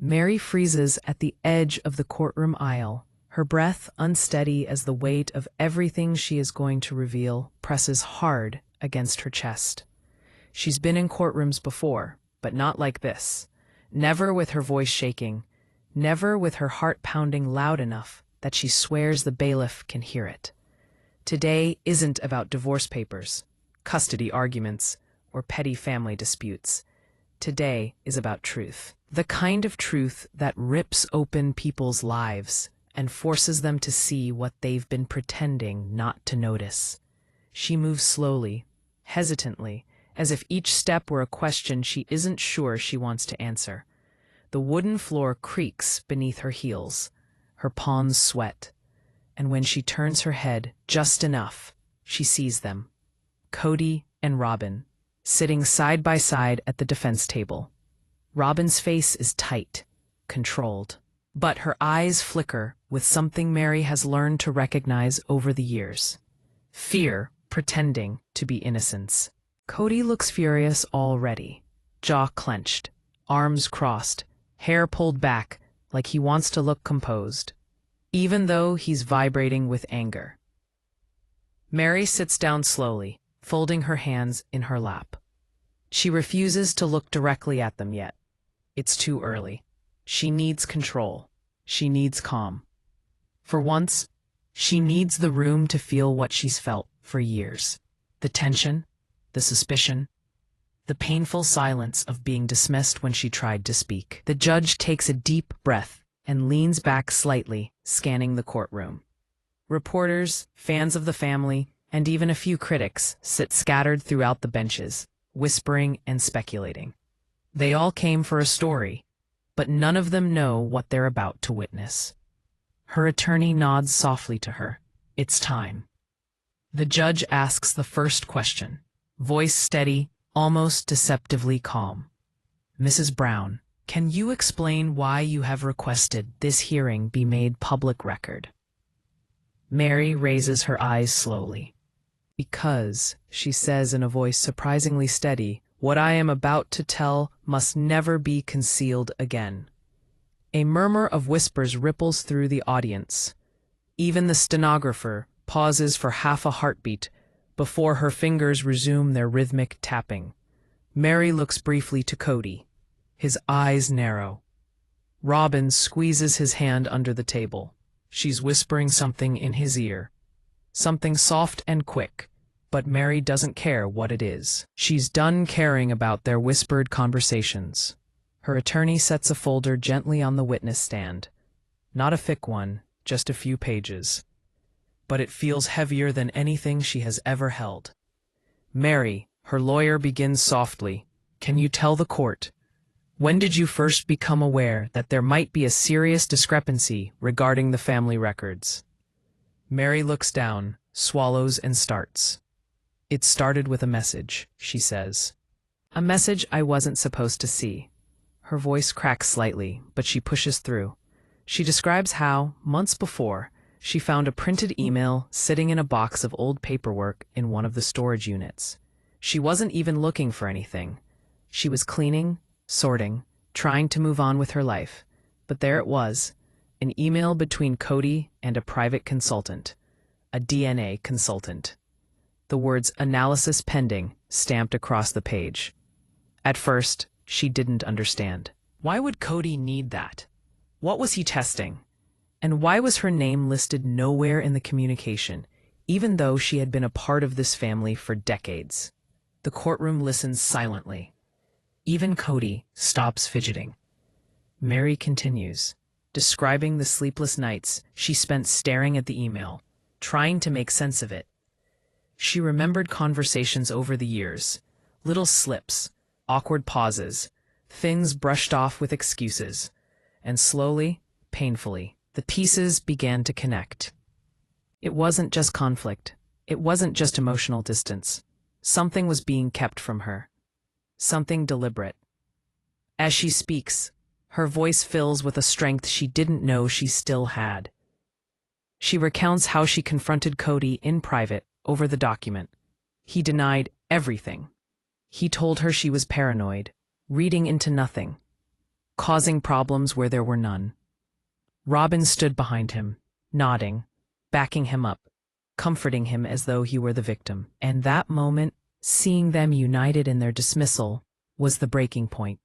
Meri freezes at the edge of the courtroom aisle, her breath unsteady as the weight of everything she is going to reveal presses hard against her chest. She's been in courtrooms before, but not like this. Never with her voice shaking, never with her heart pounding loud enough that she swears the bailiff can hear it. Today isn't about divorce papers, custody arguments, or petty family disputes. Today is about truth. The kind of truth that rips open people's lives and forces them to see what they've been pretending not to notice. She moves slowly, hesitantly, as if each step were a question she isn't sure she wants to answer. The wooden floor creaks beneath her heels. Her palms sweat. And when she turns her head just enough, she sees them. Kody and Robyn, sitting side by side at the defense table. Robyn's face is tight, controlled, but her eyes flicker with something Meri has learned to recognize over the years. Fear pretending to be innocence. Kody looks furious already, jaw clenched, arms crossed, hair pulled back like he wants to look composed, even though he's vibrating with anger. Meri sits down slowly, folding her hands in her lap. She refuses to look directly at them yet. It's too early. She needs control. She needs calm. For once, she needs the room to feel what she's felt for years. The tension, the suspicion, the painful silence of being dismissed when she tried to speak. The judge takes a deep breath and leans back slightly, scanning the courtroom. Reporters, fans of the family, and even a few critics sit scattered throughout the benches, whispering and speculating. They all came for a story, but none of them know what they're about to witness. Her attorney nods softly to her. It's time. The judge asks the first question, voice steady, almost deceptively calm. Mrs. Brown, can you explain why you have requested this hearing be made public record? Meri raises her eyes slowly. Because, she says in a voice surprisingly steady, what I am about to tell must never be concealed again. A murmur of whispers ripples through the audience. Even the stenographer pauses for half a heartbeat before her fingers resume their rhythmic tapping. Meri looks briefly to Kody. His eyes narrow. Robyn squeezes his hand under the table. She's whispering something in his ear. Something soft and quick, but Meri doesn't care what it is. She's done caring about their whispered conversations. Her attorney sets a folder gently on the witness stand. Not a thick one, just a few pages. But it feels heavier than anything she has ever held. Meri, her lawyer begins softly. Can you tell the court, when did you first become aware that there might be a serious discrepancy regarding the family records? Meri looks down, swallows, and starts. It started with a message, she says. A message I wasn't supposed to see. Her voice cracks slightly, but she pushes through. She describes how, months before, she found a printed email sitting in a box of old paperwork in one of the storage units. She wasn't even looking for anything. She was cleaning, sorting, trying to move on with her life. But there it was, an email between Kody and a private consultant, a DNA consultant. The words "analysis pending" stamped across the page. At first, she didn't understand. Why would Kody need that? What was he testing? And why was her name listed nowhere in the communication, even though she had been a part of this family for decades? The courtroom listens silently. Even Kody stops fidgeting. Meri continues, describing the sleepless nights she spent staring at the email, trying to make sense of it. She remembered conversations over the years, little slips, awkward pauses, things brushed off with excuses, and slowly, painfully, the pieces began to connect. It wasn't just conflict. It wasn't just emotional distance. Something was being kept from her. Something deliberate. As she speaks, her voice fills with a strength she didn't know she still had. She recounts how she confronted Kody in private over the document. He denied everything. He told her she was paranoid, reading into nothing. causing problems where there were none. Robyn stood behind him, nodding, backing him up, comforting him as though he were the victim. And that moment, seeing them united in their dismissal, was the breaking point.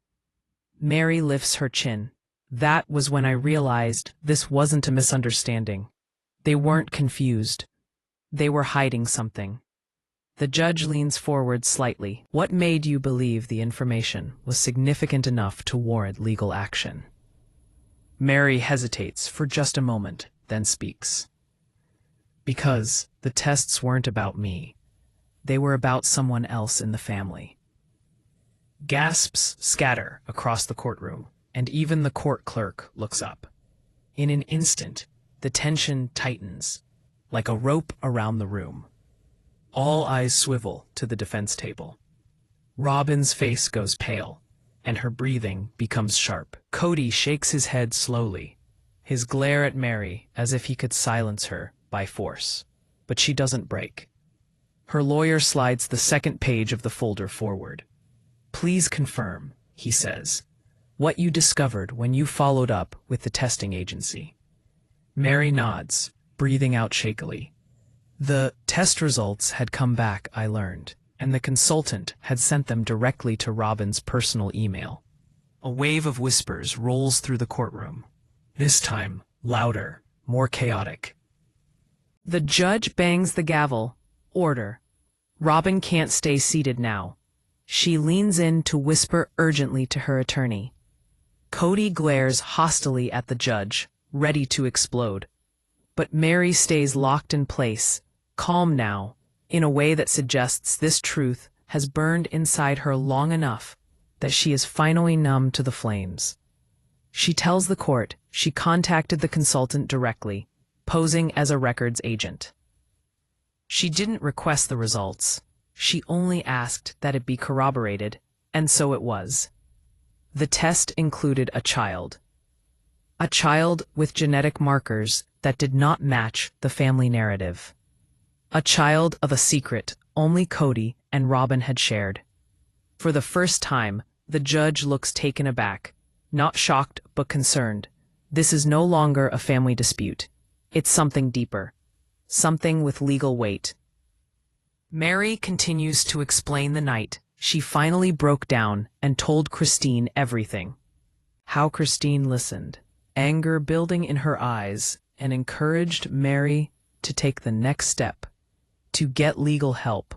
Meri lifts her chin. That was when I realized this wasn't a misunderstanding. They weren't confused. They were hiding something. The judge leans forward slightly. What made you believe the information was significant enough to warrant legal action? Meri hesitates for just a moment, then speaks. Because the tests weren't about me. They were about someone else in the family. Gasps scatter across the courtroom, and even the court clerk looks up. In an instant, the tension tightens, like a rope around the room. All eyes swivel to the defense table. Robyn's face goes pale, and her breathing becomes sharp. Kody shakes his head slowly, his glare at Meri as if he could silence her by force. But she doesn't break. Her lawyer slides the second page of the folder forward. Please confirm, he says, what you discovered when you followed up with the testing agency. Meri nods, breathing out shakily. The test results had come back, I learned, and the consultant had sent them directly to Robyn's personal email. A wave of whispers rolls through the courtroom, this time louder, more chaotic. The judge bangs the gavel. Order. Robyn can't stay seated now. She leans in to whisper urgently to her attorney. Kody glares hostilely at the judge, ready to explode. But Meri stays locked in place, calm now, in a way that suggests this truth has burned inside her long enough that she is finally numb to the flames. She tells the court she contacted the consultant directly, posing as a records agent. She didn't request the results. She only asked that it be corroborated, and so it was. The test included a child with genetic markers that did not match the family narrative. A child of a secret only Kody and Robyn had shared. For the first time, the judge looks taken aback, not shocked but concerned. This is no longer a family dispute. It's something deeper, something with legal weight. Meri continues to explain the night she finally broke down and told Christine everything. How Christine listened, anger building in her eyes, and encouraged Meri to take the next step, to get legal help,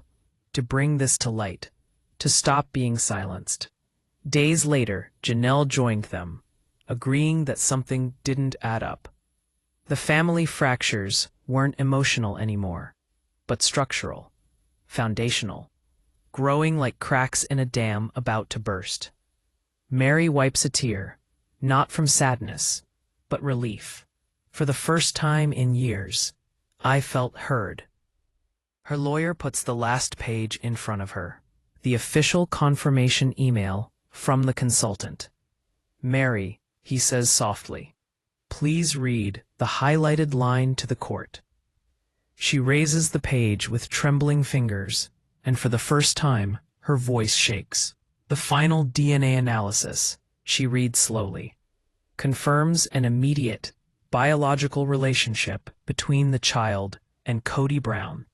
to bring this to light, to stop being silenced. Days later, Janelle joined them, agreeing that something didn't add up. The family fractures weren't emotional anymore, but structural, foundational, growing like cracks in a dam about to burst. Meri wipes a tear, not from sadness, but relief. For the first time in years, I felt heard. Her lawyer puts the last page in front of her, the official confirmation email from the consultant. Meri, he says softly, please read the highlighted line to the court. She raises the page with trembling fingers, and for the first time, her voice shakes. The final DNA analysis, she reads slowly, confirms an immediate biological relationship between the child and Kody Brown,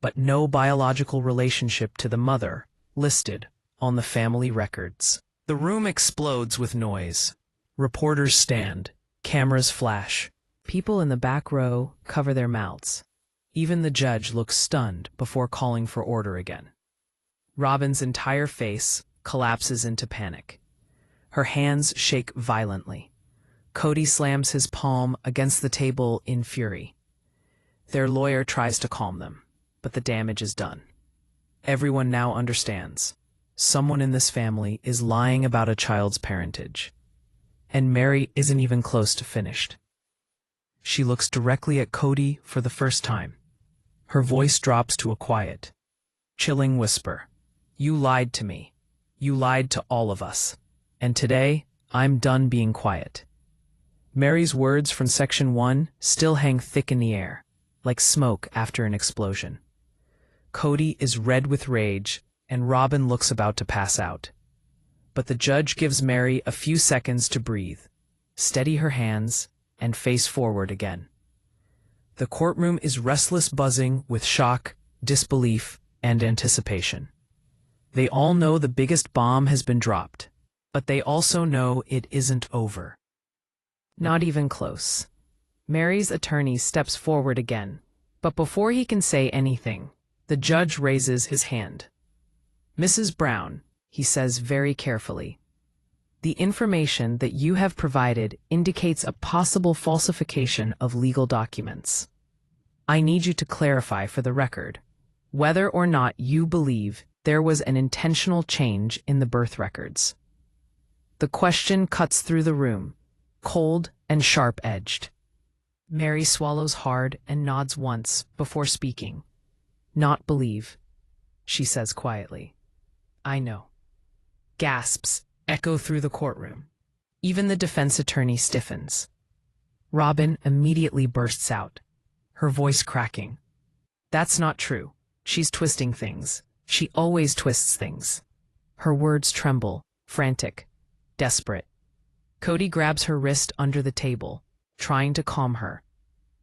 but no biological relationship to the mother listed on the family records. The room explodes with noise. Reporters stand, cameras flash. People in the back row cover their mouths. Even the judge looks stunned before calling for order again. Robyn's entire face collapses into panic. Her hands shake violently. Kody slams his palm against the table in fury. Their lawyer tries to calm them, but the damage is done. Everyone now understands. Someone in this family is lying about a child's parentage. And Meri isn't even close to finished. She looks directly at Kody for the first time. Her voice drops to a quiet, chilling whisper. You lied to me. You lied to all of us. And today, I'm done being quiet. Meri's words from Section 1 still hang thick in the air, like smoke after an explosion. Kody is red with rage, and Robyn looks about to pass out. but the judge gives Meri a few seconds to breathe, steady her hands, and face forward again. The courtroom is restless, buzzing with shock, disbelief, and anticipation. They all know the biggest bomb has been dropped, but they also know it isn't over. Not even close. Meri's attorney steps forward again, but before he can say anything, the judge raises his hand. "Mrs. Brown," he says very carefully, "the information that you have provided indicates a possible falsification of legal documents. I need you to clarify for the record whether or not you believe there was an intentional change in the birth records." The question cuts through the room, cold and sharp-edged. Meri swallows hard and nods once before speaking. "Not believe," she says quietly. "I know." Gasps echo through the courtroom. Even the defense attorney stiffens. Robyn immediately bursts out, her voice cracking. "That's not true. She's twisting things. She always twists things." Her words tremble, frantic, desperate. Kody grabs her wrist under the table, trying to calm her,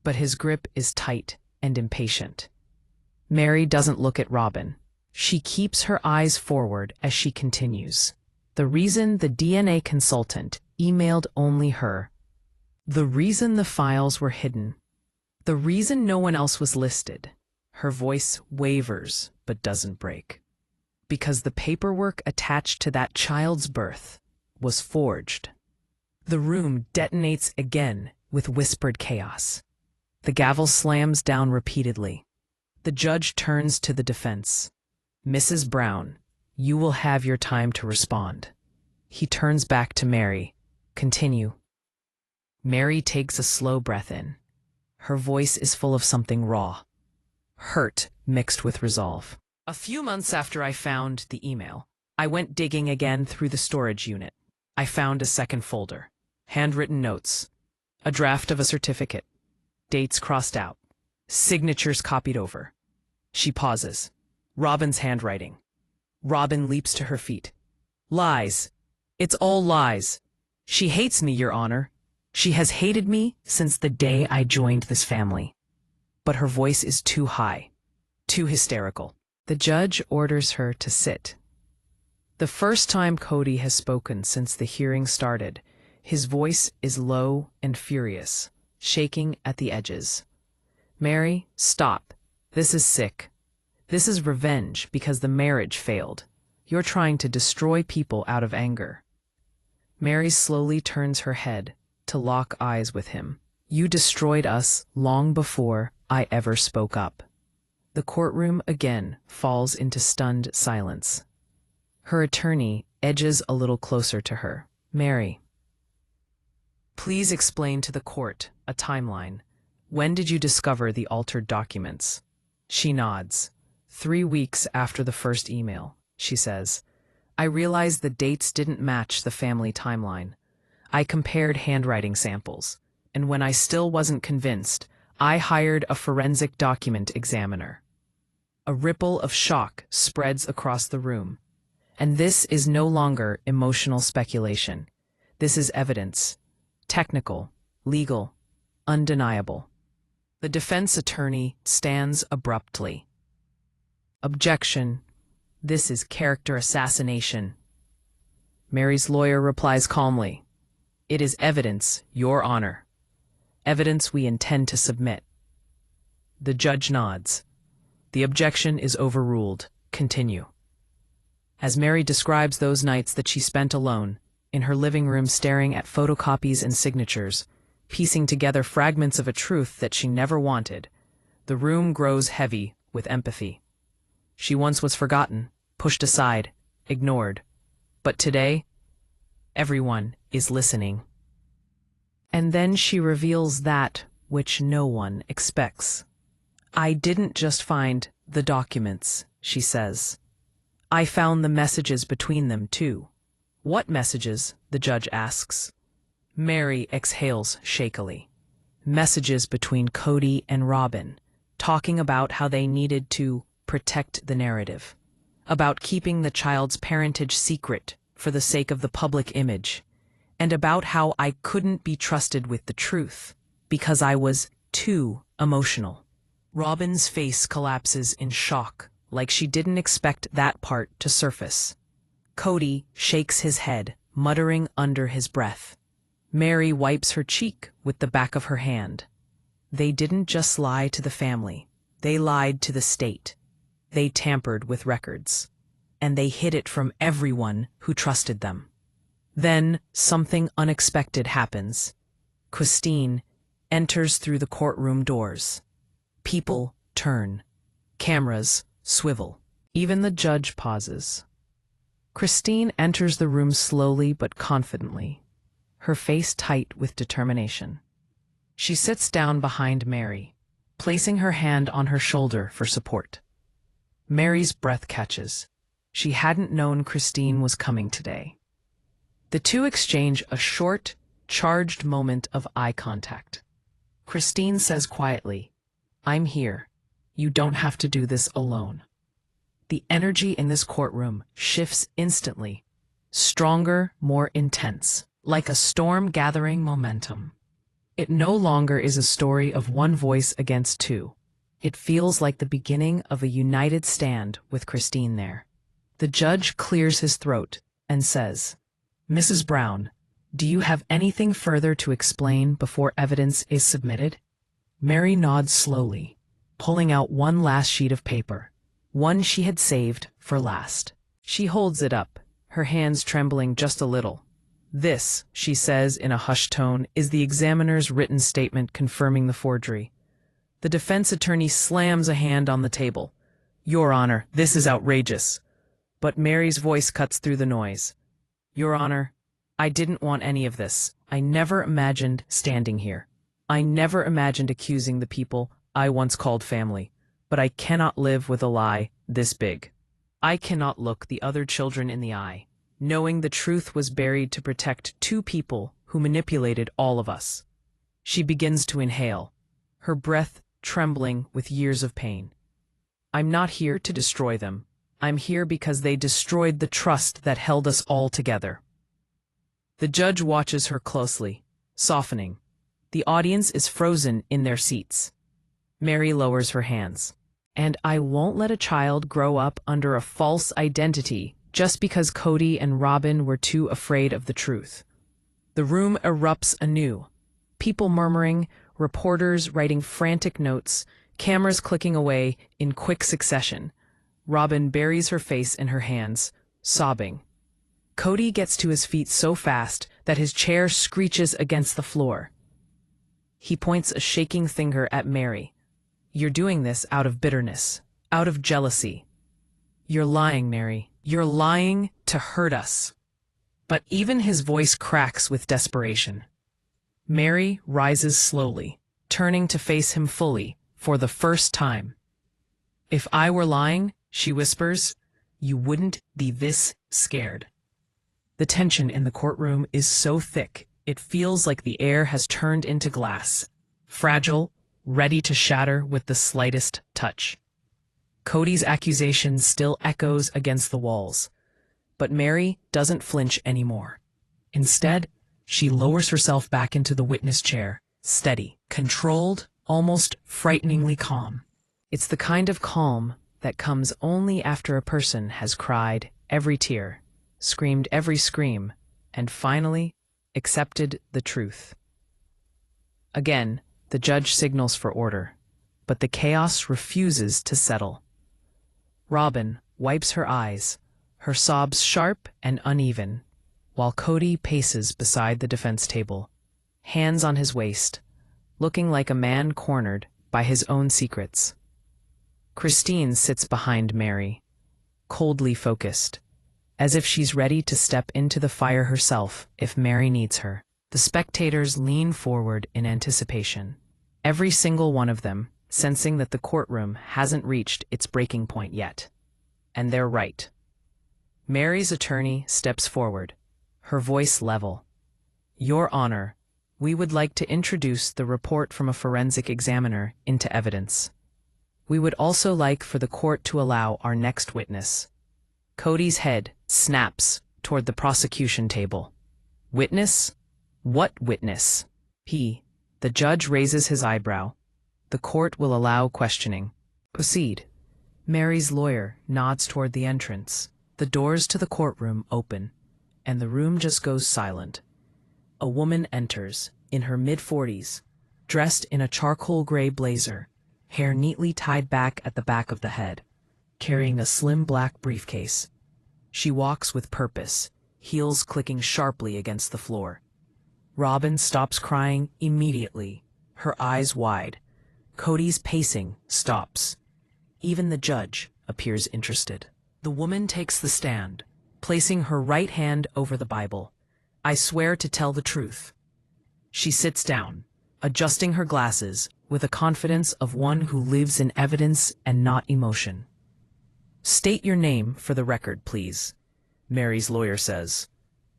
but his grip is tight and impatient. Meri doesn't look at Robyn. She keeps her eyes forward as she continues. The reason the DNA consultant emailed only her, the reason the files were hidden, the reason no one else was listed. Her voice wavers but doesn't break. Because the paperwork attached to that child's birth was forged. The room detonates again with whispered chaos. The gavel slams down repeatedly. The judge turns to the defense. "Mrs. Brown, you will have your time to respond." He turns back to Meri. "Continue." Meri takes a slow breath in. Her voice is full of something raw, hurt mixed with resolve. "A few months after I found the email, I went digging again through the storage unit. I found a second folder, handwritten notes, a draft of a certificate, dates crossed out, signatures copied over." She pauses. Robyn's handwriting. Robyn leaps to her feet. "Lies. It's all lies. She hates me, Your Honor. She has hated me since the day I joined this family." But her voice is too high, too hysterical. The judge orders her to sit. The first time Kody has spoken since the hearing started, his voice is low and furious, shaking at the edges. "Meri, stop. This is sick. This is revenge because the marriage failed. You're trying to destroy people out of anger." Meri slowly turns her head to lock eyes with him. "You destroyed us long before I ever spoke up." The courtroom again falls into stunned silence. Her attorney edges a little closer to her. "Meri, please explain to the court a timeline. When did you discover the altered documents?" She nods. 3 weeks after the first email," she says. "I realized the dates didn't match the family timeline. I compared handwriting samples, and when I still wasn't convinced, I hired a forensic document examiner." A ripple of shock spreads across the room. And this is no longer emotional speculation. This is evidence. Technical, legal, undeniable. The defense attorney stands abruptly. "Objection. This is character assassination." Meri's lawyer replies calmly. "It is evidence, Your Honor. Evidence we intend to submit." The judge nods. "The objection is overruled. Continue." As Meri describes those nights that she spent alone, in her living room staring at photocopies and signatures, piecing together fragments of a truth that she never wanted, the room grows heavy with empathy. She once was forgotten, pushed aside, ignored. But today, everyone is listening. And then she reveals that which no one expects. "I didn't just find the documents," she says. "I found the messages between them, too." "What messages?" the judge asks. Meri exhales shakily. "Messages between Kody and Robyn, talking about how they needed to protect the narrative, about keeping the child's parentage secret for the sake of the public image, and about how I couldn't be trusted with the truth because I was too emotional. Robyn's face collapses in shock, like she didn't expect that part to surface. Kody shakes his head, muttering under his breath. Meri wipes her cheek with the back of her hand. They didn't just lie to the family. They lied to the state. They tampered with records. And they hid it from everyone who trusted them. Then something unexpected happens. Christine enters through the courtroom doors. People turn. Cameras swivel. Even the judge pauses. Christine enters the room slowly but confidently, her face tight with determination. She sits down behind Meri, placing her hand on her shoulder for support. Meri's breath catches. She hadn't known Christine was coming today. The two exchange a short, charged moment of eye contact. Christine says quietly, "I'm here. You don't have to do this alone." The energy in this courtroom shifts instantly, stronger, more intense, like a storm gathering momentum. It no longer is a story of one voice against two. It feels like the beginning of a united stand with Christine there. The judge clears his throat and says, "Mrs. Brown, do you have anything further to explain before evidence is submitted?" Meri nods slowly, pulling out one last sheet of paper, one she had saved for last. She holds it up, her hands trembling just a little. "This," she says in a hushed tone, "is the examiner's written statement confirming the forgery." The defense attorney slams a hand on the table. "Your Honor, this is outrageous." But Meri's voice cuts through the noise. "Your Honor, I didn't want any of this. I never imagined standing here. I never imagined accusing the people I once called family. But I cannot live with a lie this big. I cannot look the other children in the eye, knowing the truth was buried to protect two people who manipulated all of us." She begins to inhale, her breath trembling with years of pain. "I'm not here to destroy them. I'm here because they destroyed the trust that held us all together." The judge watches her closely, softening. The audience is frozen in their seats. Meri lowers her hands. "And I won't let a child grow up under a false identity just because Kody and Robyn were too afraid of the truth." The room erupts anew. People murmuring, reporters writing frantic notes, cameras clicking away in quick succession. Robyn buries her face in her hands, sobbing. Kody gets to his feet so fast that his chair screeches against the floor. He points a shaking finger at Meri. "You're doing this out of bitterness, out of jealousy. You're lying, Meri. You're lying to hurt us." But even his voice cracks with desperation. Meri rises slowly, turning to face him fully for the first time. "If I were lying," she whispers, "you wouldn't be this scared." The tension in the courtroom is so thick, it feels like the air has turned into glass, fragile, ready to shatter with the slightest touch. Kody's accusation still echoes against the walls, but Meri doesn't flinch anymore. Instead, she lowers herself back into the witness chair, steady, controlled, almost frighteningly calm. It's the kind of calm that comes only after a person has cried every tear, screamed every scream, and finally accepted the truth. Again, the judge signals for order, but the chaos refuses to settle. Robyn wipes her eyes, her sobs sharp and uneven, while Kody paces beside the defense table, hands on his waist, looking like a man cornered by his own secrets. Christine sits behind Meri, coldly focused, as if she's ready to step into the fire herself if Meri needs her. The spectators lean forward in anticipation, every single one of them sensing that the courtroom hasn't reached its breaking point yet. And they're right. Meri's attorney steps forward, her voice level. "Your Honor, we would like to introduce the report from a forensic examiner into evidence. We would also like for the court to allow our next witness." Kody's head snaps toward the prosecution table. Witness? What witness? The judge raises his eyebrow. The court will allow questioning. Proceed. Mary's lawyer nods toward the entrance. The doors to the courtroom open, and the room just goes silent. A woman enters, in her mid-40s, dressed in a charcoal gray blazer, hair neatly tied back at the back of the head, carrying a slim black briefcase. She walks with purpose, heels clicking sharply against the floor. Robyn stops crying immediately, her eyes wide. Kody's pacing stops. Even the judge appears interested. The woman takes the stand, placing her right hand over the Bible. I swear to tell the truth. She sits down, adjusting her glasses with a confidence of one who lives in evidence and not emotion. State your name for the record, please, Mary's lawyer says.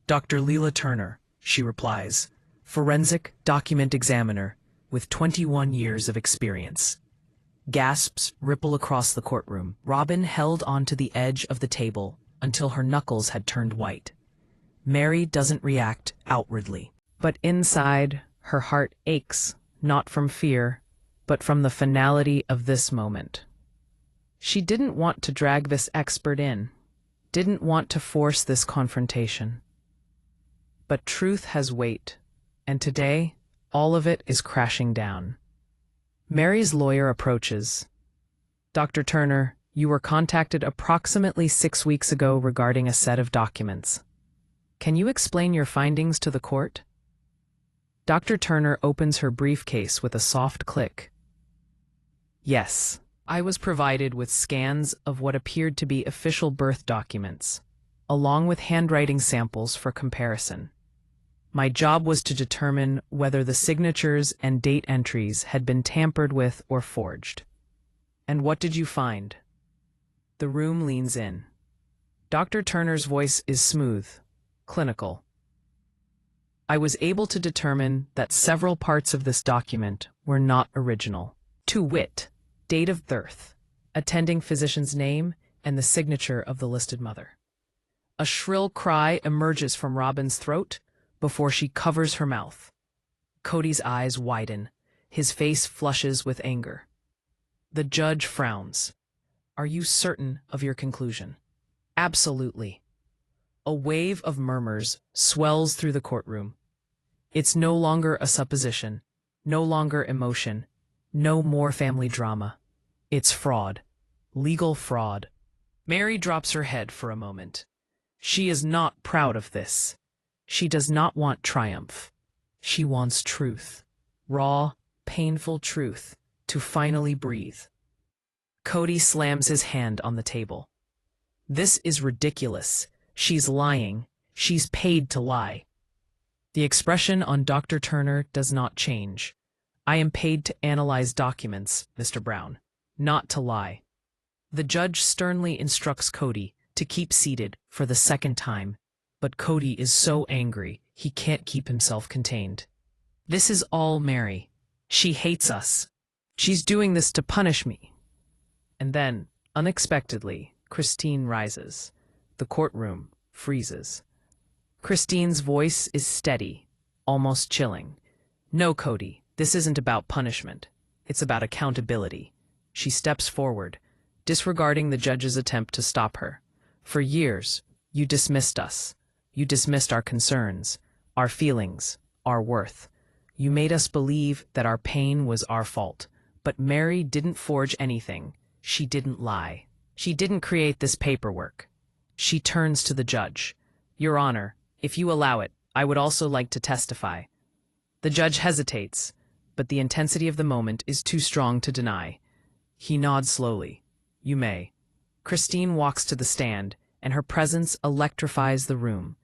Dr. Leela Turner, she replies, forensic document examiner with 21 years of experience. Gasps ripple across the courtroom. Robyn held onto the edge of the table until her knuckles had turned white. Meri doesn't react outwardly, but inside, her heart aches, not from fear, but from the finality of this moment. She didn't want to drag this expert in, didn't want to force this confrontation. But truth has weight, and today, all of it is crashing down. Mary's lawyer approaches. Dr. Turner, you were contacted approximately 6 weeks ago regarding a set of documents. Can you explain your findings to the court? Dr. Turner opens her briefcase with a soft click. Yes, I was provided with scans of what appeared to be official birth documents, along with handwriting samples for comparison. My job was to determine whether the signatures and date entries had been tampered with or forged. And what did you find? The room leans in. Dr. Turner's voice is smooth, clinical. I was able to determine that several parts of this document were not original. To wit, date of birth, attending physician's name, and the signature of the listed mother. A shrill cry emerges from Robyn's throat before she covers her mouth. Kody's eyes widen. His face flushes with anger. The judge frowns. Are you certain of your conclusion? Absolutely. A wave of murmurs swells through the courtroom. It's no longer a supposition, no longer emotion, no more family drama. It's fraud. Legal fraud. Meri drops her head for a moment. She is not proud of this. She does not want triumph. She wants truth. Raw, painful truth to finally breathe. Kody slams his hand on the table. This is ridiculous. She's lying. She's paid to lie. The expression on Dr. Turner does not change. I am paid to analyze documents, Mr. Brown, not to lie. The judge sternly instructs Kody to keep seated for the second time, but Kody is so angry he can't keep himself contained. This is all Meri. She hates us. She's doing this to punish me. And then, unexpectedly, Christine rises. The courtroom freezes. Christine's voice is steady, almost chilling. No, Kody, this isn't about punishment. It's about accountability. She steps forward, disregarding the judge's attempt to stop her. For years, you dismissed us. You dismissed our concerns, our feelings, our worth. You made us believe that our pain was our fault. But Meri didn't forge anything. She didn't lie. She didn't create this paperwork. She turns to the judge. Your Honor, if you allow it, I would also like to testify. The judge hesitates, but the intensity of the moment is too strong to deny. He nods slowly. You may. Christine walks to the stand, and her presence electrifies the room.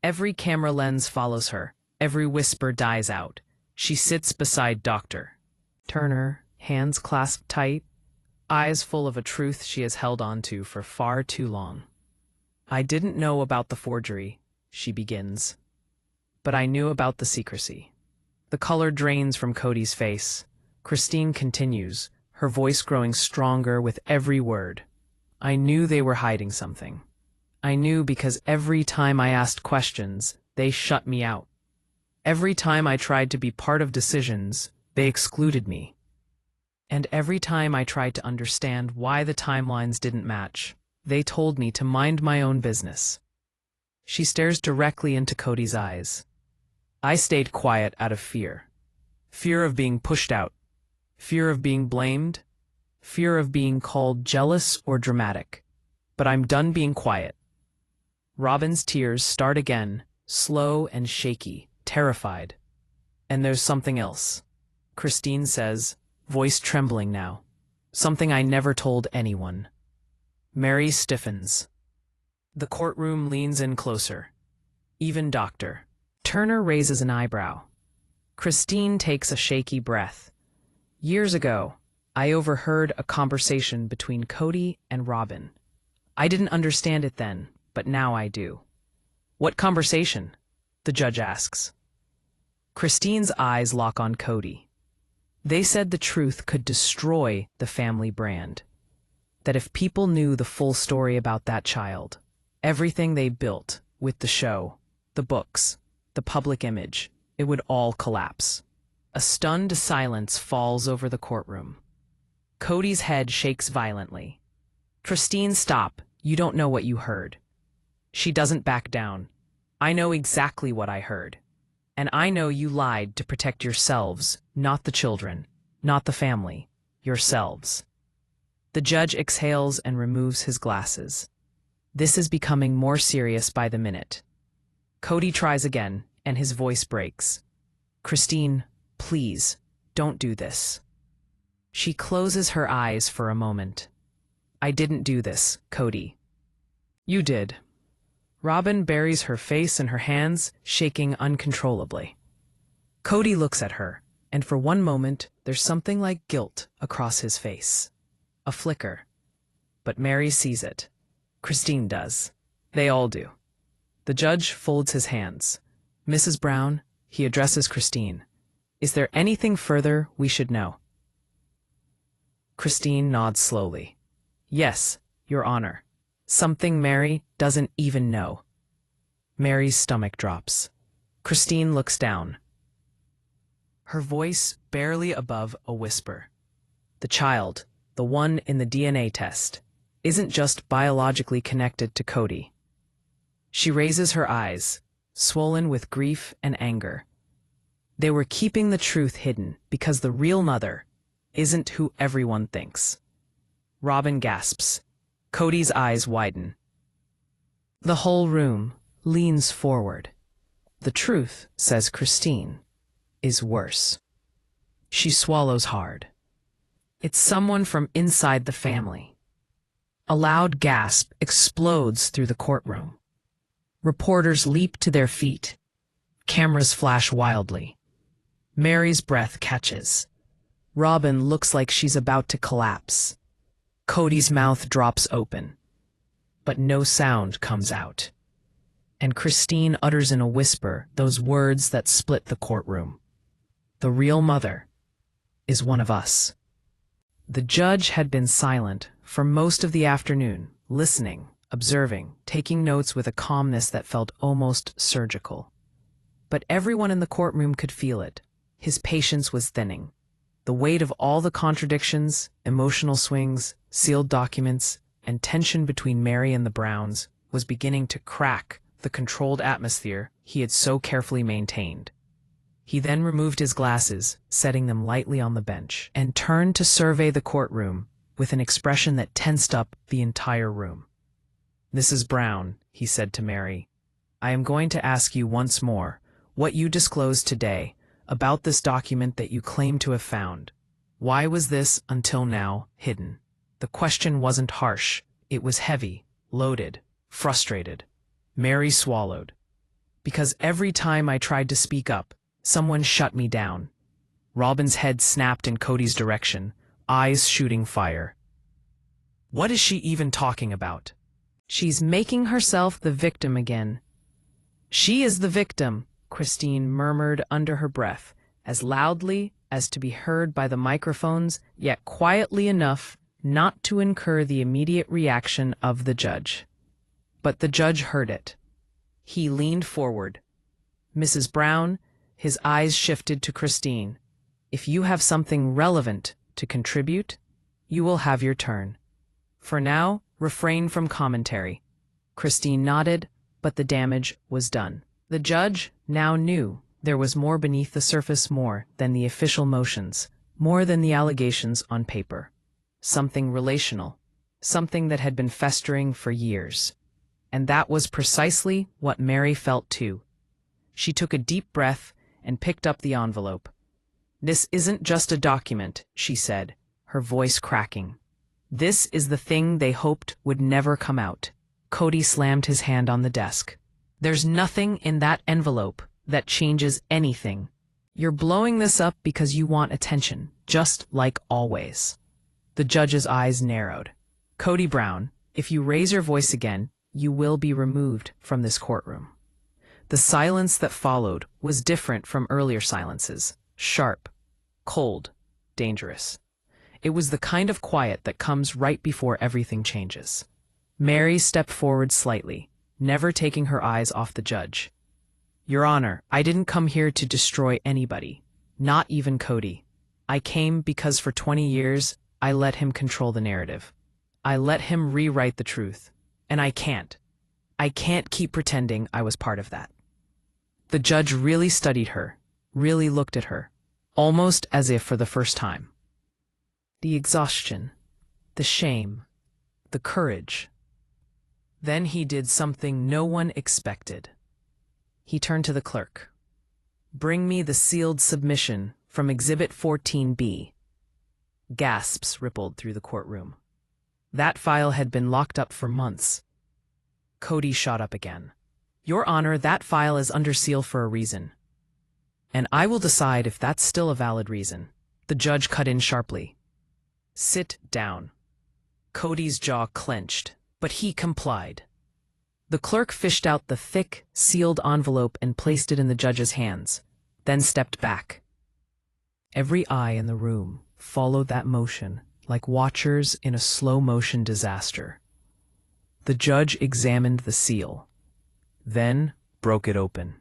Every camera lens follows her. Every whisper dies out. She sits beside Dr. Turner, hands clasped tight, eyes full of a truth she has held on to for far too long. I didn't know about the forgery, she begins, but I knew about the secrecy. The color drains from Kody's face. Christine continues, her voice growing stronger with every word. I knew they were hiding something. I knew because every time I asked questions, they shut me out. Every time I tried to be part of decisions, they excluded me. And every time I tried to understand why the timelines didn't match, they told me to mind my own business. She stares directly into Kody's eyes. I stayed quiet out of fear. Fear of being pushed out. Fear of being blamed. Fear of being called jealous or dramatic. But I'm done being quiet. Robyn's tears start again, slow and shaky, terrified. And there's something else. Christine says, voice trembling now. Something I never told anyone. Meri stiffens. The courtroom leans in closer. Even Dr. Turner raises an eyebrow. Christine takes a shaky breath. Years ago, I overheard a conversation between Kody and Robyn. I didn't understand it then, but now I do. What conversation? The judge asks. Christine's eyes lock on Kody. They said the truth could destroy the family brand. That if people knew the full story about that child, everything they built with the show, the books, the public image, it would all collapse. A stunned silence falls over the courtroom. Kody's head shakes violently. Christine, stop. You don't know what you heard. She doesn't back down. I know exactly what I heard. And I know you lied to protect yourselves, not the children, not the family, yourselves. The judge exhales and removes his glasses. This is becoming more serious by the minute. Kody tries again, and his voice breaks. Christine, please, don't do this. She closes her eyes for a moment. I didn't do this, Kody. You did. Robyn buries her face in her hands, shaking uncontrollably. Kody looks at her, and for one moment, there's something like guilt across his face. A flicker. But Meri sees it. Christine does. They all do. The judge folds his hands. Mrs. Brown, he addresses Christine. Is there anything further we should know? Christine nods slowly. Yes, Your Honor. Something Meri doesn't even know. Meri's stomach drops. Christine looks down. Her voice barely above a whisper. The child, the one in the DNA test, isn't just biologically connected to Kody. She raises her eyes, swollen with grief and anger. They were keeping the truth hidden because the real mother isn't who everyone thinks. Robyn gasps. Kody's eyes widen. The whole room leans forward. The truth, says Christine, is worse. She swallows hard. It's someone from inside the family. A loud gasp explodes through the courtroom. Reporters leap to their feet. Cameras flash wildly. Meri's breath catches. Robyn looks like she's about to collapse. Kody's mouth drops open, but no sound comes out. And Christine utters in a whisper those words that split the courtroom. The real mother is one of us. The judge had been silent for most of the afternoon, listening, observing, taking notes with a calmness that felt almost surgical. But everyone in the courtroom could feel it. His patience was thinning. The weight of all the contradictions, emotional swings, sealed documents, and tension between Meri and the Browns was beginning to crack the controlled atmosphere he had so carefully maintained. He then removed his glasses, setting them lightly on the bench, and turned to survey the courtroom with an expression that tensed up the entire room. Mrs. Brown, he said to Meri, I am going to ask you once more what you disclosed today about this document that you claim to have found. Why was this, until now, hidden? The question wasn't harsh. It was heavy, loaded, frustrated. Meri swallowed. Because every time I tried to speak up, someone shut me down. Robyn's head snapped in Kody's direction, eyes shooting fire. What is she even talking about? She's making herself the victim again. She is the victim, Christine murmured under her breath, as loudly as to be heard by the microphones, yet quietly enough not to incur the immediate reaction of the judge. But the judge heard it. He leaned forward. Mrs. Brown, his eyes shifted to Christine. If you have something relevant to contribute, you will have your turn. For now, refrain from commentary. Christine nodded, but the damage was done. The judge now knew there was more beneath the surface, more than the official motions, more than the allegations on paper. Something relational, something that had been festering for years. And that was precisely what Meri felt too. She took a deep breath and picked up the envelope. "This isn't just a document," she said, her voice cracking. "This is the thing they hoped would never come out." Kody slammed his hand on the desk. "There's nothing in that envelope that changes anything. You're blowing this up because you want attention, just like always." The judge's eyes narrowed. "Kody Brown, if you raise your voice again, you will be removed from this courtroom." The silence that followed was different from earlier silences. Sharp, cold, dangerous. It was the kind of quiet that comes right before everything changes. Meri stepped forward slightly, never taking her eyes off the judge. "Your Honor, I didn't come here to destroy anybody, not even Kody. I came because for 20 years, I let him control the narrative. I let him rewrite the truth. And I can't. I can't keep pretending I was part of that." The judge really studied her, really looked at her, almost as if for the first time. The exhaustion, the shame, the courage. Then he did something no one expected. He turned to the clerk. "Bring me the sealed submission from Exhibit 14B. Gasps rippled through the courtroom. That file had been locked up for months. Kody shot up again. "Your Honor, that file is under seal for a reason. And I will decide if that's still a valid reason." The judge cut in sharply. "Sit down." Kody's jaw clenched, but he complied. The clerk fished out the thick, sealed envelope and placed it in the judge's hands, then stepped back. Every eye in the room followed that motion, like watchers in a slow-motion disaster. The judge examined the seal, then broke it open.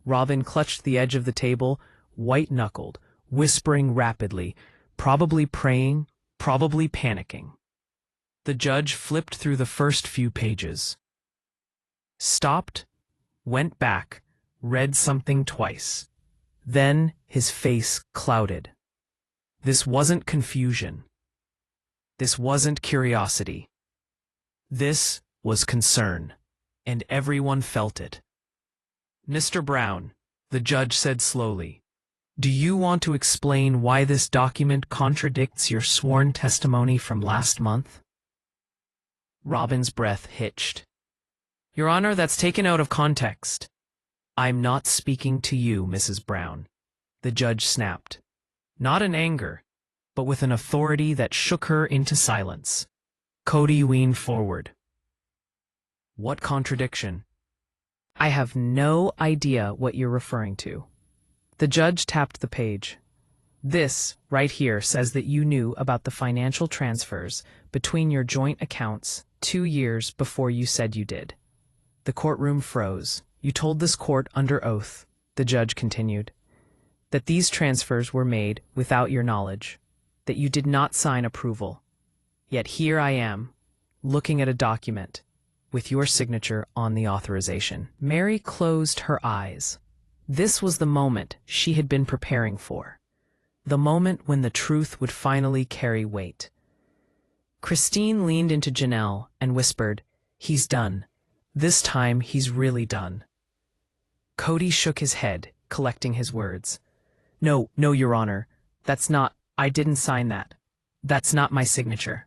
Robyn clutched the edge of the table, white-knuckled, whispering rapidly, probably praying, probably panicking. The judge flipped through the first few pages. Stopped, went back, read something twice. Then his face clouded. This wasn't confusion. This wasn't curiosity. This was concern, and everyone felt it. "Mr. Brown," the judge said slowly, "do you want to explain why this document contradicts your sworn testimony from last month?" Robyn's breath hitched. "Your Honor, that's taken out of context." "I'm not speaking to you, Mrs. Brown," the judge snapped. Not in anger, but with an authority that shook her into silence. Kody leaned forward. "What contradiction?" "I have no idea what you're referring to." The judge tapped the page. "This, right here, says that you knew about the financial transfers between your joint accounts 2 years before you said you did." The courtroom froze. "You told this court under oath," the judge continued, "that these transfers were made without your knowledge, that you did not sign approval. Yet here I am, looking at a document, with your signature on the authorization." Meri closed her eyes. This was the moment she had been preparing for. The moment when the truth would finally carry weight. Christine leaned into Janelle and whispered, "He's done. This time he's really done." Kody shook his head, collecting his words. No, Your Honor. I didn't sign that. That's not my signature."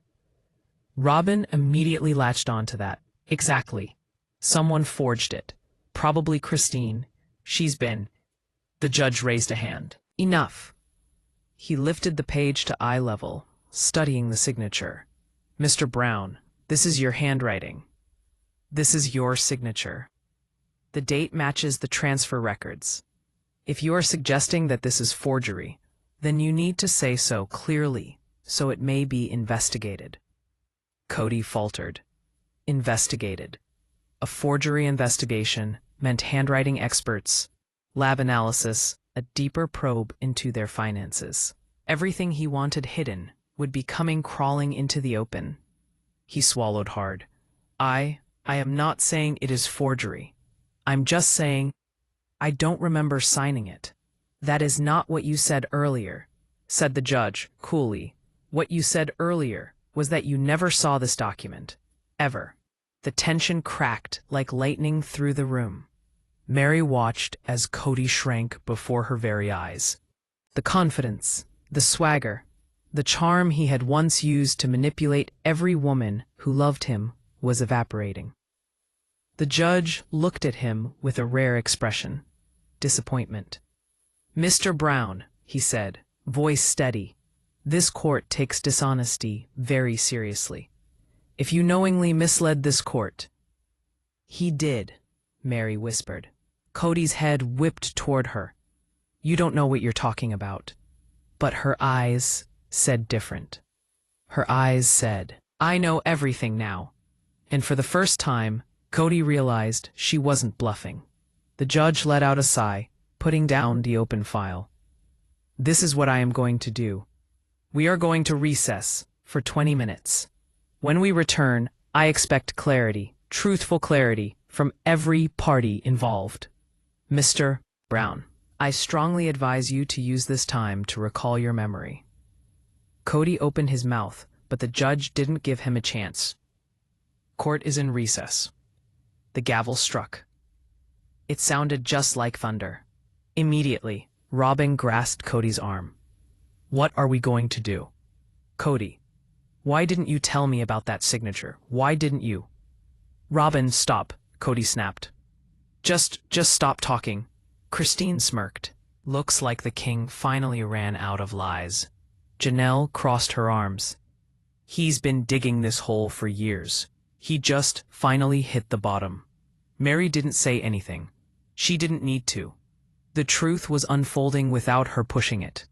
Robyn immediately latched on to that. "Exactly. Someone forged it. Probably Christine. She's been—" The judge raised a hand. "Enough." He lifted the page to eye level, studying the signature. "Mr. Brown, this is your handwriting. This is your signature. The date matches the transfer records. If you are suggesting that this is forgery, then you need to say so clearly, so it may be investigated." Kody faltered. "Investigated. A forgery investigation meant handwriting experts, lab analysis, a deeper probe into their finances. Everything he wanted hidden would be coming crawling into the open. He swallowed hard. I am not saying it is forgery. I'm just saying I don't remember signing it. That is not what you said earlier, said the judge coolly. What you said earlier was that you never saw this document. Ever. The tension cracked like lightning through the room. Meri watched as Kody shrank before her very eyes. The confidence, the swagger, the charm he had once used to manipulate every woman who loved him was evaporating. The judge looked at him with a rare expression, disappointment. "Mr. Brown," he said, voice steady, "this court takes dishonesty very seriously. If you knowingly misled this court—" "He did," Meri whispered. Kody's head whipped toward her. "You don't know what you're talking about." But her eyes said different. Her eyes said, "I know everything now." And for the first time, Kody realized she wasn't bluffing. The judge let out a sigh, putting down the open file. "This is what I am going to do. We are going to recess for 20 minutes. When we return, I expect clarity, truthful clarity, from every party involved. Mr. Brown, I strongly advise you to use this time to recall your memory." Kody opened his mouth, but the judge didn't give him a chance. "Court is in recess." The gavel struck. It sounded just like thunder. Immediately, Robyn grasped Kody's arm. "What are we going to do?" "Kody, why didn't you tell me about that signature? Why didn't you?" "Robyn, stop," Kody snapped. Just stop talking." Christine smirked. Looks like the king finally ran out of lies. Janelle crossed her arms. "He's been digging this hole for years. He just finally hit the bottom." Meri didn't say anything. She didn't need to. The truth was unfolding without her pushing it.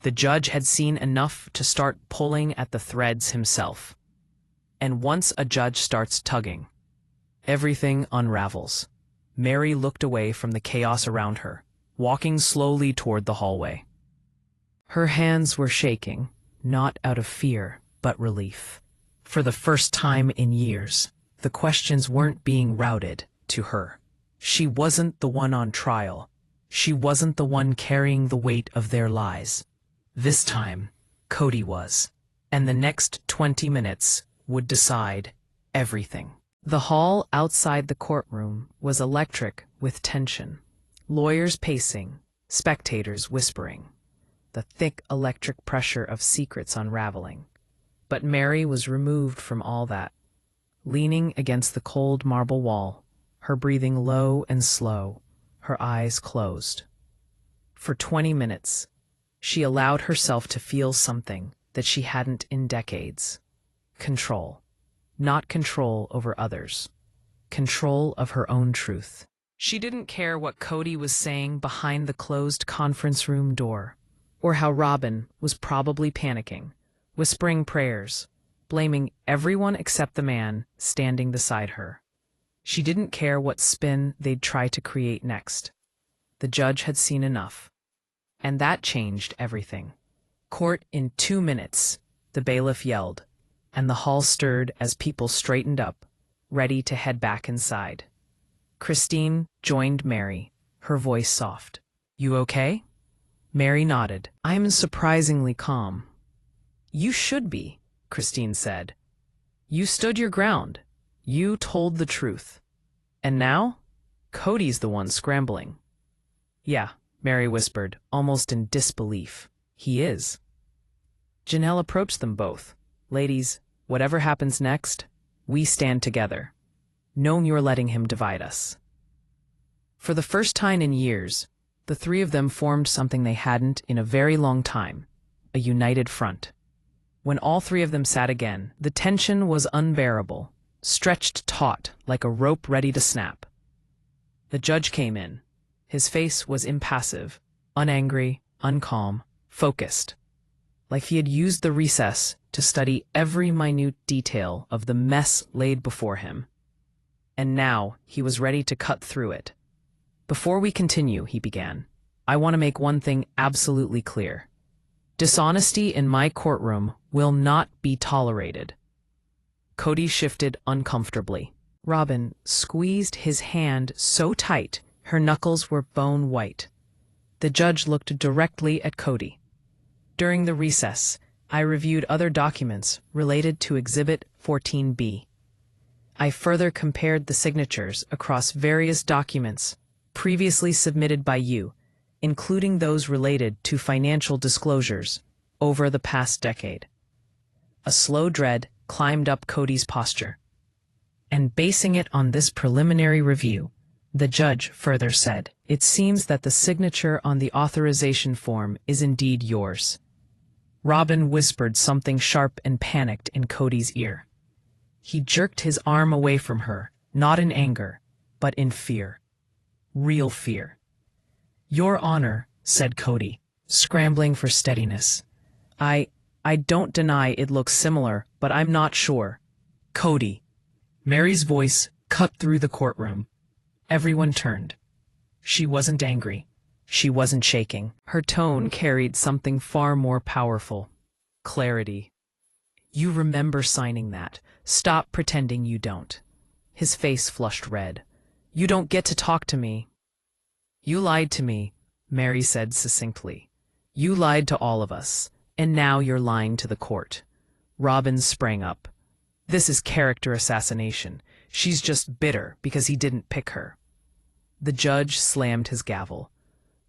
The judge had seen enough to start pulling at the threads himself. And once a judge starts tugging, everything unravels. Meri looked away from the chaos around her, walking slowly toward the hallway. Her hands were shaking, not out of fear, but relief. For the first time in years, the questions weren't being routed to her. She wasn't the one on trial. She wasn't the one carrying the weight of their lies. This time, Kody was. And the next 20 minutes would decide everything. The hall outside the courtroom was electric with tension. Lawyers pacing, spectators whispering. The thick electric pressure of secrets unraveling. But Meri was removed from all that. Leaning against the cold marble wall, her breathing low and slow, her eyes closed. For 20 minutes, she allowed herself to feel something that she hadn't in decades. Control. Not control over others. Control of her own truth. She didn't care what Kody was saying behind the closed conference room door, or how Robyn was probably panicking, whispering prayers, blaming everyone except the man standing beside her. She didn't care what spin they'd try to create next. The judge had seen enough. And that changed everything. "Court in 2 minutes," the bailiff yelled, and the hall stirred as people straightened up, ready to head back inside. Christine joined Meri, her voice soft. "You okay?" Meri nodded. "I'm surprisingly calm." "You should be," Christine said. "You stood your ground. You told the truth. And now, Kody's the one scrambling." "Yeah," Meri whispered, almost in disbelief. "He is." Janelle approached them both. "Ladies, whatever happens next, we stand together. No, you're letting him divide us." For the first time in years, the three of them formed something they hadn't in a very long time, a united front. When all three of them sat again, the tension was unbearable, stretched taut like a rope ready to snap. The judge came in. His face was impassive, unangry, uncalm, focused, like he had used the recess to study every minute detail of the mess laid before him. and now he was ready to cut through it. "Before we continue," he began, "I want to make one thing absolutely clear. Dishonesty in my courtroom will not be tolerated." Kody shifted uncomfortably. Robyn squeezed his hand so tight her knuckles were bone white. The judge looked directly at Kody. "During the recess, I reviewed other documents related to Exhibit 14B. I further compared the signatures across various documents previously submitted by you, including those related to financial disclosures over the past decade." A slow dread climbed up Kody's posture. "And basing it on this preliminary review," the judge further said, "it seems that the signature on the authorization form is indeed yours." Robyn whispered something sharp and panicked in Kody's ear. He jerked his arm away from her, not in anger, but in fear. Real fear. "Your Honor," said Kody, scrambling for steadiness. I don't deny it looks similar, but I'm not sure." "Kody." Meri's voice cut through the courtroom. Everyone turned. She wasn't angry. She wasn't shaking. Her tone carried something far more powerful. Clarity. "You remember signing that. Stop pretending you don't." His face flushed red. "You don't get to talk to me." "You lied to me," Meri said succinctly. "You lied to all of us, and now you're lying to the court." Robyn sprang up. "This is character assassination. She's just bitter because he didn't pick her." The judge slammed his gavel.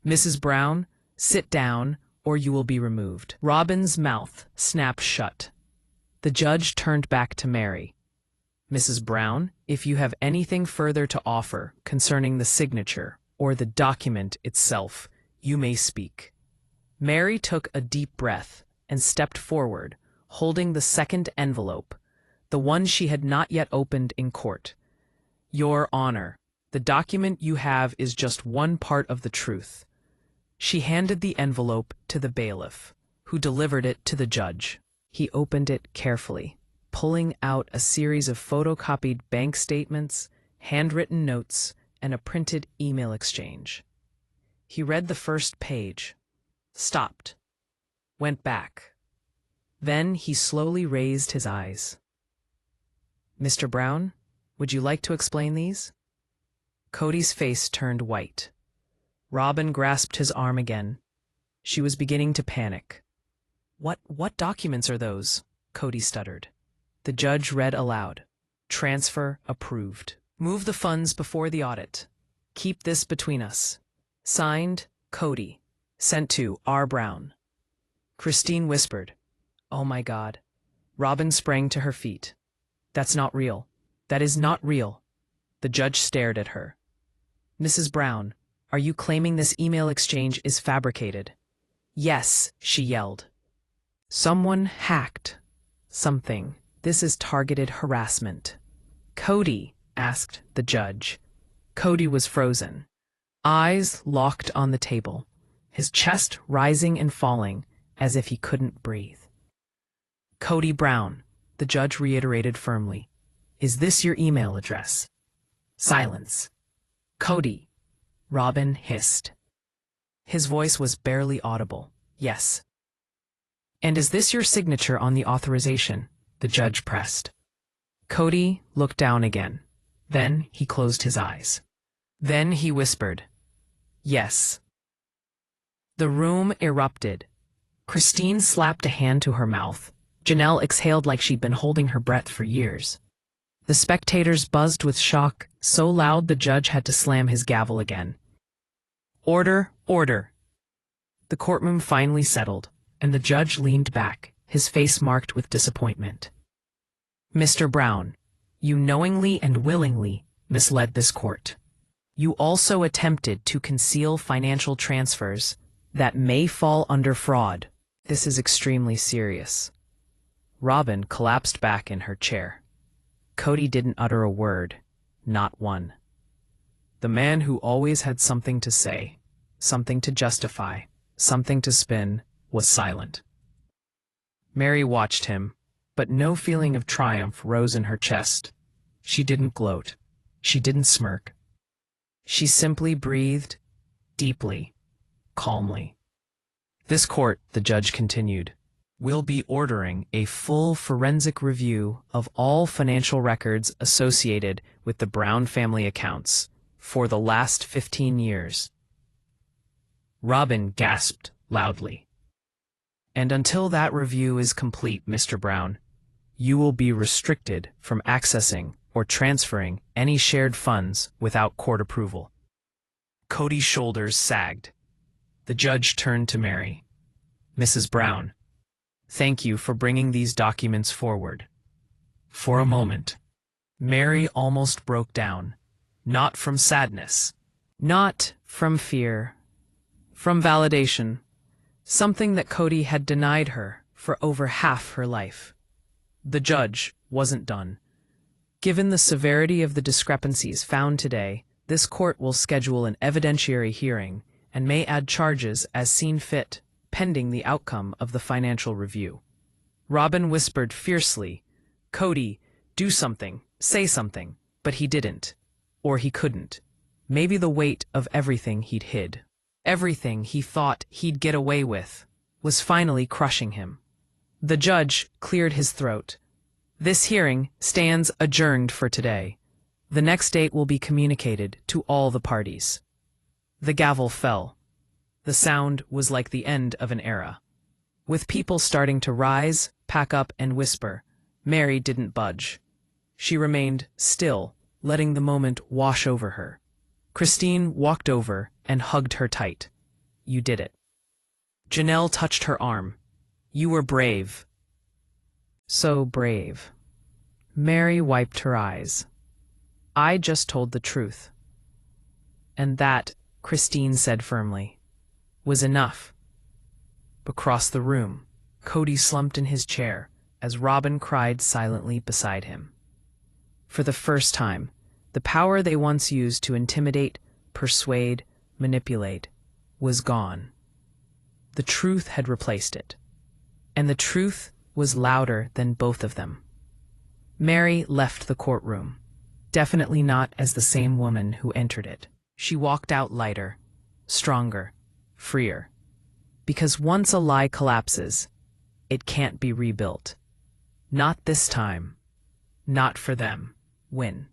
"Mrs. Brown, sit down, or you will be removed." Robyn's mouth snapped shut. The judge turned back to Meri. "Mrs. Brown, if you have anything further to offer concerning the signature or the document itself, you may speak." Meri took a deep breath and stepped forward, holding the second envelope, the one she had not yet opened in court. "Your Honor, the document you have is just one part of the truth." She handed the envelope to the bailiff, who delivered it to the judge. He opened it carefully, pulling out a series of photocopied bank statements, handwritten notes, and a printed email exchange. He read the first page, stopped, went back. Then he slowly raised his eyes. "Mr. Brown, would you like to explain these?" Kody's face turned white. Robyn grasped his arm again. She was beginning to panic. What documents are those?" Kody stuttered. The judge read aloud. "Transfer approved. Move the funds before the audit. Keep this between us. Signed, Kody. Sent to R. Brown." Christine whispered, "Oh my God." Robyn sprang to her feet. "That's not real. That is not real." The judge stared at her. "Mrs. Brown, are you claiming this email exchange is fabricated?" "Yes," she yelled. "Someone hacked something. This is targeted harassment." "Kody?" asked the judge. Kody was frozen, eyes locked on the table, his chest rising and falling as if he couldn't breathe. "Kody Brown," the judge reiterated firmly, "is this your email address?" Silence. "Kody," Robyn hissed. His voice was barely audible. "Yes." "And is this your signature on the authorization?" the judge pressed. Kody looked down again. Then he closed his eyes. Then he whispered, "Yes." The room erupted. Christine slapped a hand to her mouth. Janelle exhaled like she'd been holding her breath for years. The spectators buzzed with shock, so loud the judge had to slam his gavel again. "Order, order." The courtroom finally settled, and the judge leaned back, his face marked with disappointment. "Mr. Brown, you knowingly and willingly misled this court. You also attempted to conceal financial transfers that may fall under fraud. This is extremely serious." Robyn collapsed back in her chair. Kody didn't utter a word, not one. The man who always had something to say, something to justify, something to spin, was silent. Meri watched him, but no feeling of triumph rose in her chest. She didn't gloat. She didn't smirk. She simply breathed deeply, calmly. This court, the judge continued, will be ordering a full forensic review of all financial records associated with the Brown family accounts for the last 15 years. Robyn gasped loudly. And until that review is complete, Mr. Brown, you will be restricted from accessing or transferring any shared funds without court approval. Kody's shoulders sagged. The judge turned to Meri. Mrs. Brown, thank you for bringing these documents forward. For a moment, Meri almost broke down, not from sadness, not from fear, from validation, something that Kody had denied her for over half her life. The judge wasn't done. Given the severity of the discrepancies found today, this court will schedule an evidentiary hearing and may add charges as seen fit, pending the outcome of the financial review. Robyn whispered fiercely, Kody, do something, say something, but he didn't. Or he couldn't. Maybe the weight of everything he'd hid, everything he thought he'd get away with, was finally crushing him. The judge cleared his throat. This hearing stands adjourned for today. The next date will be communicated to all the parties. The gavel fell. The sound was like the end of an era. With people starting to rise, pack up, and whisper, Meri didn't budge. She remained still, letting the moment wash over her. Christine walked over and hugged her tight. You did it. Janelle touched her arm. You were brave. So brave. Meri wiped her eyes. I just told the truth. And that, Christine said firmly, was enough. Across the room, Kody slumped in his chair as Robyn cried silently beside him. For the first time, the power they once used to intimidate, persuade, manipulate was gone. The truth had replaced it. And the truth was louder than both of them. Meri left the courtroom, definitely not as the same woman who entered it. She walked out lighter, stronger, freer. Because once a lie collapses, it can't be rebuilt. Not this time. Not for them. Win.